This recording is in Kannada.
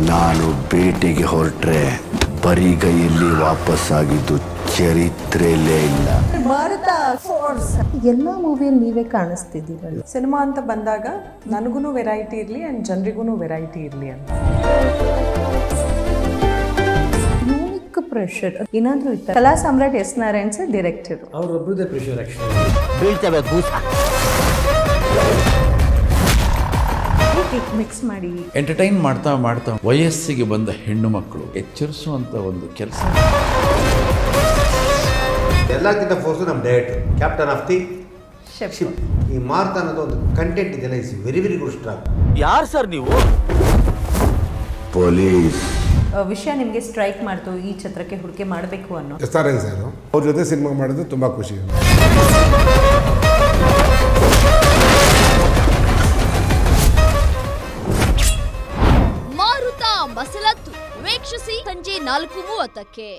ನಾನು ಬೇಟೆಗೆ ಹೊರಟ್ರೆ ಬರಿಗೈಯಲ್ಲಿ ವಾಪಸ್ಸಾಗಿದ್ದು ಚರಿತ್ರೆಯಲ್ಲೇ ಇಲ್ಲ. ಭಾರತ ಫೋರ್ಸ್ ಎಲ್ಲ ಮೂವಿಯಲ್ಲಿ ನೀವೇ ಕಾಣಿಸ್ತಿದ್ದೀರಲ್ಲ. ಸಿನಿಮಾ ಅಂತ ಬಂದಾಗ ನನಗೂ ವೆರೈಟಿ ಇರಲಿ ಆ್ಯಂಡ್ ಜನರಿಗೂ ವೆರೈಟಿ ಇರಲಿ ಅಂತ. ಯೂನಿಕ್ ಪ್ರೆಷರ್ ಏನಾದರೂ ಇತ್ತು. Kala Samrat S Narayan sir director. ಅವರೊಬ್ಬರದೇ ಪ್ರೆಷರ್ ಆ್ಯಕ್ಚುಲಿ. ಬೀಳ್ತವೆ ಭೂತ. ಮಿಕ್ಸ್ ಮಾಡಿ ಎಂಟರ್ಟೈನ್ ಮಾಡ್ತಾ ಮಾಡ್ತಾ ವಯಸ್ಸಿಗೆ ಬಂದ ಹೆಣ್ಣು ಮಕ್ಕಳು ಎಚ್ಚರಿಸುವಂತ ಒಂದು ಕೆಲಸ. ಎಲ್ಲಕ್ಕಿಂತ ಫೋರ್ಸು ನಮ್ಮ director, captain of the ship. ಈ ಮಾರ್ತ ಅನ್ನೋದು ಒಂದು ಕಂಟೆಂಟ್ ಇದೆಲ್ಲ is very very good strong. ಯಾರು ಸರ್ ನೀವು? ಪೊಲೀಸ್. ವಿಷಯ ನಿಮಗೆ ಸ್ಟ್ರೈಕ್ ಮಾಡ್ತು, ಈ ಚಿತ್ರಕ್ಕೆ ಹೂಡಿಕೆ ಮಾಡಬೇಕು ಅನ್ನೋ. ಎಸ್ ಆರ್ ಎನ್ ಸರ್ ಅವ್ರ ಜೊತೆ ಸಿನಿಮಾ ಮಾಡೋದು ತುಂಬ ಖುಷಿ. ಮಾರುತ ಮಸಲತ್ತು ವೀಕ್ಷಿಸಿ ಸಂಜೆ 4:30ಕ್ಕೆ.